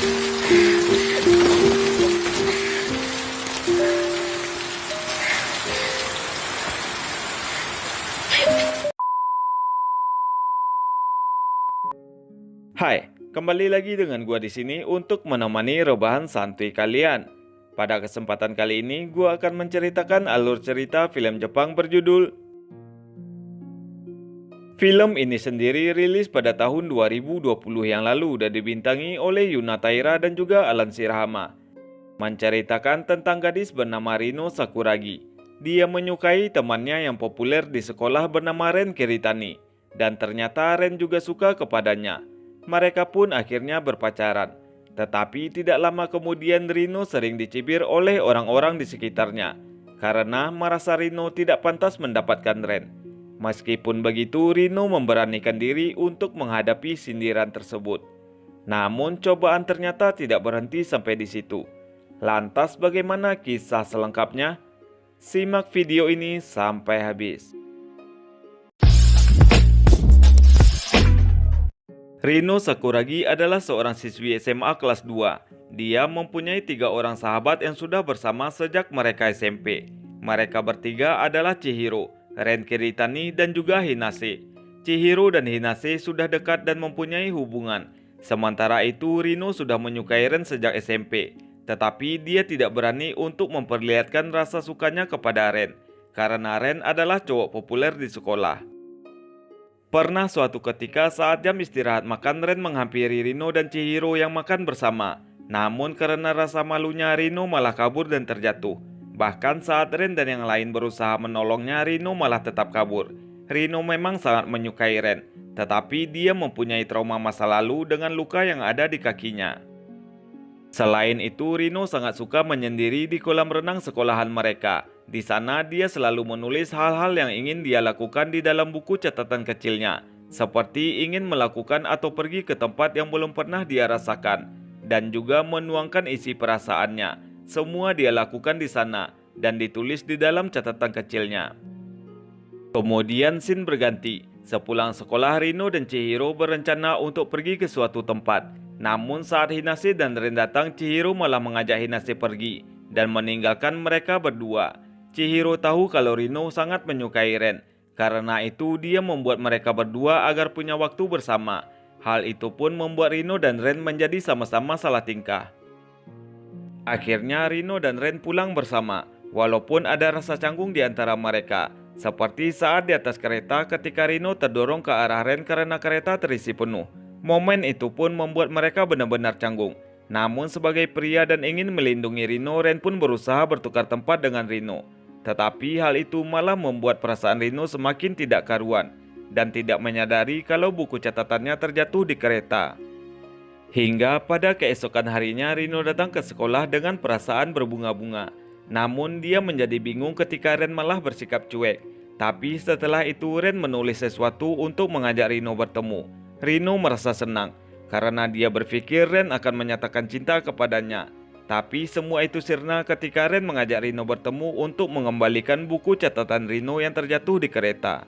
Hai, kembali lagi dengan gua di sini untuk menemani rebahan santuy kalian. Pada kesempatan kali ini, gua akan menceritakan alur cerita film Jepang berjudul. Film ini sendiri rilis pada tahun 2020 yang lalu dan dibintangi oleh Yuna Taira dan juga Alan Shirahama. Menceritakan tentang gadis bernama Rino Sakuragi. Dia menyukai temannya yang populer di sekolah bernama Ren Kiritani. Dan ternyata Ren juga suka kepadanya. Mereka pun akhirnya berpacaran. Tetapi tidak lama kemudian Rino sering dicibir oleh orang-orang di sekitarnya. Karena merasa Rino tidak pantas mendapatkan Ren. Meskipun begitu, Rino memberanikan diri untuk menghadapi sindiran tersebut. Namun cobaan ternyata tidak berhenti sampai di situ. Lantas bagaimana kisah selengkapnya? Simak video ini sampai habis. Rino Sakuragi adalah seorang siswi SMA kelas 2. Dia mempunyai 3 orang sahabat yang sudah bersama sejak mereka SMP. Mereka bertiga adalah Chihiro, Ren Kiritani, dan juga Hinase. Chihiro dan Hinase sudah dekat dan mempunyai hubungan. Sementara itu Rino sudah menyukai Ren sejak SMP. Tetapi dia tidak berani untuk memperlihatkan rasa sukanya kepada Ren. Karena Ren adalah cowok populer di sekolah. Pernah suatu ketika saat jam istirahat makan, Ren menghampiri Rino dan Chihiro yang makan bersama. Namun karena rasa malunya, Rino malah kabur dan terjatuh. Bahkan saat Ren dan yang lain berusaha menolongnya, Rino malah tetap kabur. Rino memang sangat menyukai Ren, tetapi dia mempunyai trauma masa lalu dengan luka yang ada di kakinya. Selain itu, Rino sangat suka menyendiri di kolam renang sekolahan mereka. Di sana dia selalu menulis hal-hal yang ingin dia lakukan di dalam buku catatan kecilnya, seperti ingin melakukan atau pergi ke tempat yang belum pernah dia rasakan, dan juga menuangkan isi perasaannya. Semua dia lakukan di sana, dan ditulis di dalam catatan kecilnya. Kemudian scene berganti. Sepulang sekolah, Rino dan Chihiro berencana untuk pergi ke suatu tempat. Namun saat Hinase dan Ren datang, Chihiro malah mengajak Hinase pergi dan meninggalkan mereka berdua. Chihiro tahu kalau Rino sangat menyukai Ren. Karena itu dia membuat mereka berdua agar punya waktu bersama. Hal itu pun membuat Rino dan Ren menjadi sama-sama salah tingkah. Akhirnya Rino dan Ren pulang bersama, walaupun ada rasa canggung di antara mereka. Seperti saat di atas kereta ketika Rino terdorong ke arah Ren karena kereta terisi penuh. Momen itu pun membuat mereka benar-benar canggung. Namun sebagai pria dan ingin melindungi Rino, Ren pun berusaha bertukar tempat dengan Rino. Tetapi hal itu malah membuat perasaan Rino semakin tidak karuan dan tidak menyadari kalau buku catatannya terjatuh di kereta. Hingga pada keesokan harinya Rino datang ke sekolah dengan perasaan berbunga-bunga. Namun dia menjadi bingung ketika Ren malah bersikap cuek. Tapi setelah itu Ren menulis sesuatu untuk mengajak Rino bertemu. Rino merasa senang karena dia berpikir Ren akan menyatakan cinta kepadanya. Tapi semua itu sirna ketika Ren mengajak Rino bertemu untuk mengembalikan buku catatan Rino yang terjatuh di kereta.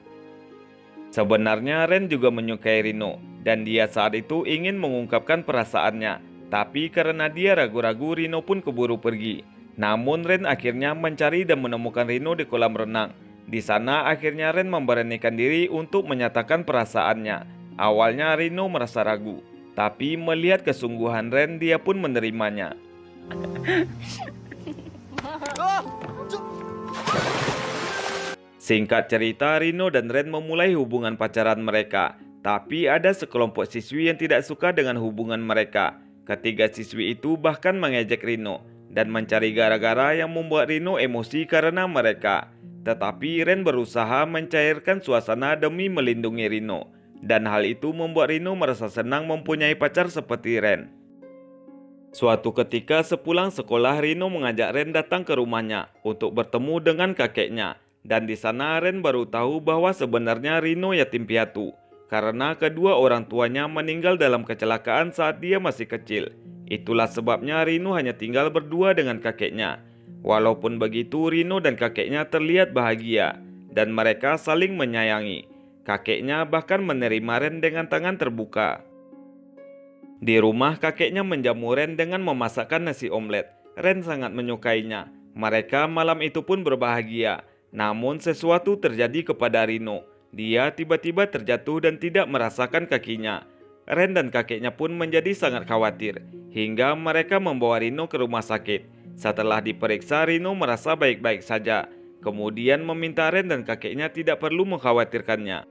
Sebenarnya Ren juga menyukai Rino dan dia saat itu ingin mengungkapkan perasaannya. Tapi karena dia ragu-ragu, Rino pun keburu pergi. Namun Ren akhirnya mencari dan menemukan Rino di kolam renang. Di sana akhirnya Ren memberanikan diri untuk menyatakan perasaannya. Awalnya Rino merasa ragu, tapi melihat kesungguhan Ren, dia pun menerimanya. Singkat cerita, Rino dan Ren memulai hubungan pacaran mereka. Tapi ada sekelompok siswi yang tidak suka dengan hubungan mereka. Ketiga siswi itu bahkan mengejek Rino dan mencari gara-gara yang membuat Rino emosi karena mereka. Tetapi Ren berusaha mencairkan suasana demi melindungi Rino. Dan hal itu membuat Rino merasa senang mempunyai pacar seperti Ren. Suatu ketika sepulang sekolah, Rino mengajak Ren datang ke rumahnya untuk bertemu dengan kakeknya. Dan di sana Ren baru tahu bahwa sebenarnya Rino yatim piatu. Karena kedua orang tuanya meninggal dalam kecelakaan saat dia masih kecil. Itulah sebabnya Rino hanya tinggal berdua dengan kakeknya. Walaupun begitu, Rino dan kakeknya terlihat bahagia. Dan mereka saling menyayangi. Kakeknya bahkan menerima Ren dengan tangan terbuka. Di rumah, kakeknya menjamu Ren dengan memasakkan nasi omelet. Ren sangat menyukainya. Mereka malam itu pun berbahagia. Namun sesuatu terjadi kepada Rino. Dia tiba-tiba terjatuh dan tidak merasakan kakinya. Ren dan kakeknya pun menjadi sangat khawatir. Hingga mereka membawa Rino ke rumah sakit. Setelah diperiksa, Rino merasa baik-baik saja. Kemudian meminta Ren dan kakeknya tidak perlu mengkhawatirkannya.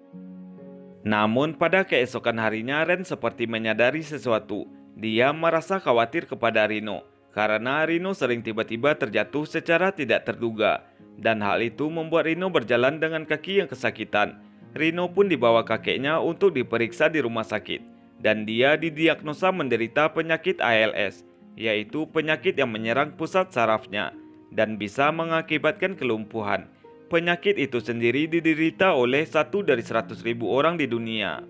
Namun pada keesokan harinya Ren seperti menyadari sesuatu. Dia merasa khawatir kepada Rino karena Rino sering tiba-tiba terjatuh secara tidak terduga. Dan hal itu membuat Rino berjalan dengan kaki yang kesakitan. Rino pun dibawa kakeknya untuk diperiksa di rumah sakit. Dan dia didiagnosa menderita penyakit ALS, yaitu penyakit yang menyerang pusat sarafnya dan bisa mengakibatkan kelumpuhan. Penyakit itu sendiri diderita oleh 1 dari 100.000 orang di dunia.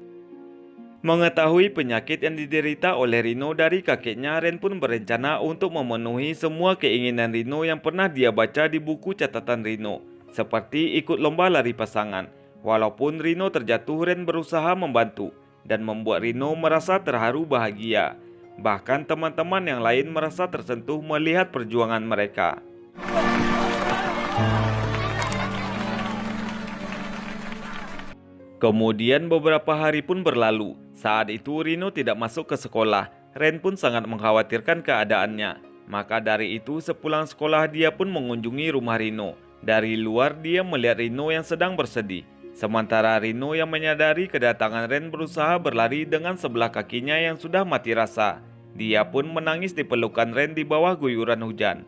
Mengetahui penyakit yang diderita oleh Rino dari kakeknya, Ren pun berencana untuk memenuhi semua keinginan Rino yang pernah dia baca di buku catatan Rino, seperti ikut lomba lari pasangan. Walaupun Rino terjatuh, Ren berusaha membantu dan membuat Rino merasa terharu bahagia. Bahkan teman-teman yang lain merasa tersentuh melihat perjuangan mereka. Kemudian beberapa hari pun berlalu. Saat itu Rino tidak masuk ke sekolah. Ren pun sangat mengkhawatirkan keadaannya. Maka dari itu sepulang sekolah dia pun mengunjungi rumah Rino. Dari luar dia melihat Rino yang sedang bersedih. Sementara Rino yang menyadari kedatangan Ren berusaha berlari dengan sebelah kakinya yang sudah mati rasa. Dia pun menangis di pelukan Ren di bawah guyuran hujan.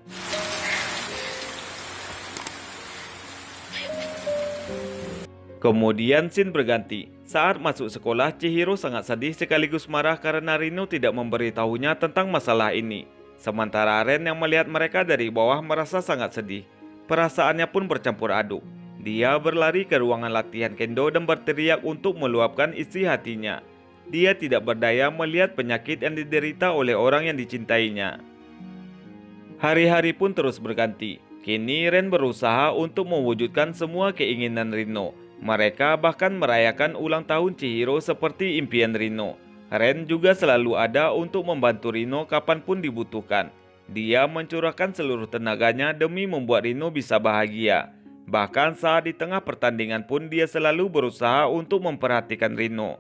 Kemudian scene berganti. Saat masuk sekolah, Chihiro sangat sedih sekaligus marah karena Rino tidak memberitahunya tentang masalah ini. Sementara Ren yang melihat mereka dari bawah merasa sangat sedih. Perasaannya pun bercampur aduk. Dia berlari ke ruangan latihan kendo dan berteriak untuk meluapkan isi hatinya. Dia tidak berdaya melihat penyakit yang diderita oleh orang yang dicintainya. Hari-hari pun terus berganti. Kini Ren berusaha untuk mewujudkan semua keinginan Rino. Mereka bahkan merayakan ulang tahun Chihiro seperti impian Rino. Ren juga selalu ada untuk membantu Rino kapanpun dibutuhkan. Dia mencurahkan seluruh tenaganya demi membuat Rino bisa bahagia. Bahkan saat di tengah pertandingan pun dia selalu berusaha untuk memperhatikan Rino.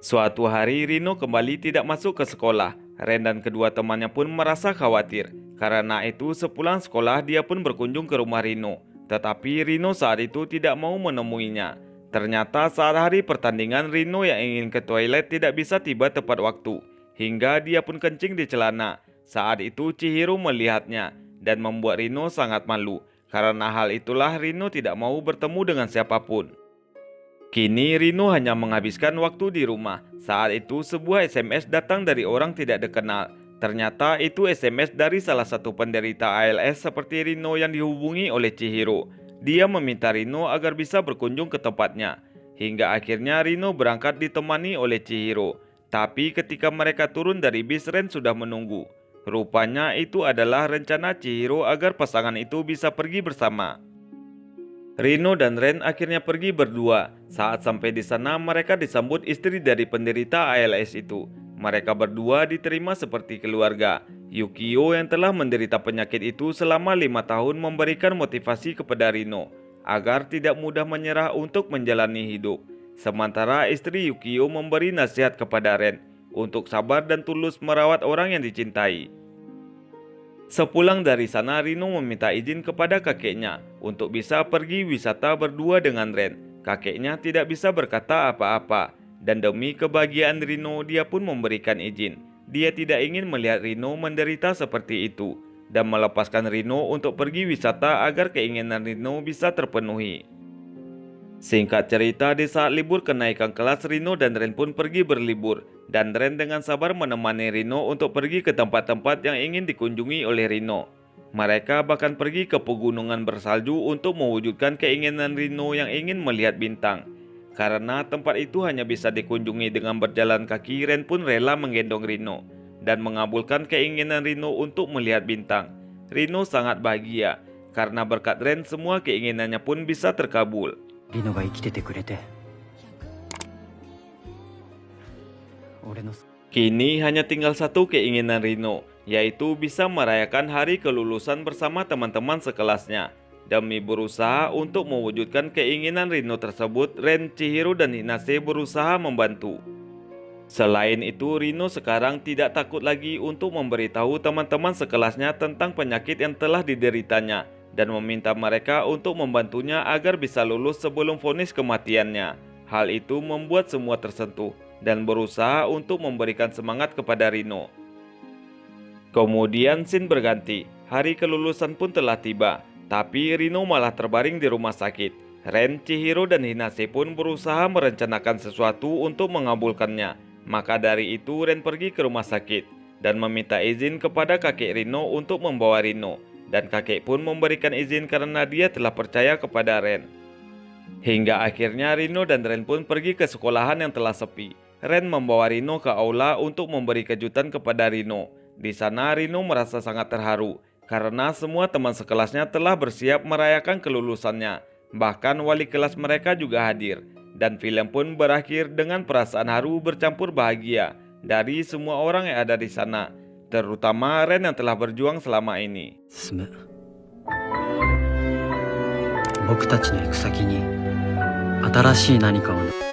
Suatu hari Rino kembali tidak masuk ke sekolah. Ren dan kedua temannya pun merasa khawatir. Karena itu sepulang sekolah dia pun berkunjung ke rumah Rino. Tetapi Rino saat itu tidak mau menemuinya. Ternyata saat hari pertandingan Rino yang ingin ke toilet tidak bisa tiba tepat waktu. Hingga dia pun kencing di celana. Saat itu Chihiro melihatnya dan membuat Rino sangat malu. Karena hal itulah Rino tidak mau bertemu dengan siapapun. Kini Rino hanya menghabiskan waktu di rumah. Saat itu sebuah SMS datang dari orang tidak dikenal. Ternyata itu SMS dari salah satu penderita ALS seperti Rino yang dihubungi oleh Chihiro. Dia meminta Rino agar bisa berkunjung ke tempatnya. Hingga akhirnya Rino berangkat ditemani oleh Chihiro. Tapi ketika mereka turun dari bis, Ren sudah menunggu. Rupanya itu adalah rencana Chihiro agar pasangan itu bisa pergi bersama. Rino dan Ren akhirnya pergi berdua. Saat sampai di sana mereka disambut istri dari penderita ALS itu. Mereka berdua diterima seperti keluarga. Yukio yang telah menderita penyakit itu selama 5 tahun memberikan motivasi kepada Rino agar tidak mudah menyerah untuk menjalani hidup. Sementara istri Yukio memberi nasihat kepada Ren untuk sabar dan tulus merawat orang yang dicintai. Sepulang dari sana Rino meminta izin kepada kakeknya untuk bisa pergi wisata berdua dengan Ren. Kakeknya tidak bisa berkata apa-apa. Dan demi kebahagiaan Rino, dia pun memberikan izin. Dia tidak ingin melihat Rino menderita seperti itu dan melepaskan Rino untuk pergi wisata agar keinginan Rino bisa terpenuhi. Singkat cerita, di saat libur kenaikan kelas, Rino dan Ren pun pergi berlibur. Dan Ren dengan sabar menemani Rino untuk pergi ke tempat-tempat yang ingin dikunjungi oleh Rino. Mereka bahkan pergi ke pegunungan bersalju untuk mewujudkan keinginan Rino yang ingin melihat bintang. Karena tempat itu hanya bisa dikunjungi dengan berjalan kaki, Ren pun rela menggendong Rino dan mengabulkan keinginan Rino untuk melihat bintang. Rino sangat bahagia karena berkat Ren semua keinginannya pun bisa terkabul. Kini hanya tinggal satu keinginan Rino, yaitu bisa merayakan hari kelulusan bersama teman-teman sekelasnya. Demi berusaha untuk mewujudkan keinginan Rino tersebut, Ren, Chihiro, dan Hinase berusaha membantu. Selain itu, Rino sekarang tidak takut lagi untuk memberitahu teman-teman sekelasnya tentang penyakit yang telah dideritanya dan meminta mereka untuk membantunya agar bisa lulus sebelum vonis kematiannya. Hal itu membuat semua tersentuh dan berusaha untuk memberikan semangat kepada Rino. Kemudian scene berganti, hari kelulusan pun telah tiba, tapi Rino malah terbaring di rumah sakit. Ren, Chihiro, dan Hinase pun berusaha merencanakan sesuatu untuk mengabulkannya. Maka dari itu Ren pergi ke rumah sakit dan meminta izin kepada kakek Rino untuk membawa Rino. Dan kakek pun memberikan izin karena dia telah percaya kepada Ren. Hingga akhirnya Rino dan Ren pun pergi ke sekolahan yang telah sepi. Ren membawa Rino ke aula untuk memberi kejutan kepada Rino. Di sana Rino merasa sangat terharu karena semua teman sekelasnya telah bersiap merayakan kelulusannya. Bahkan wali kelas mereka juga hadir. Dan film pun berakhir dengan perasaan haru bercampur bahagia dari semua orang yang ada di sana, terutama Ren yang telah berjuang selama ini. 僕たちの行く先に新しい何かを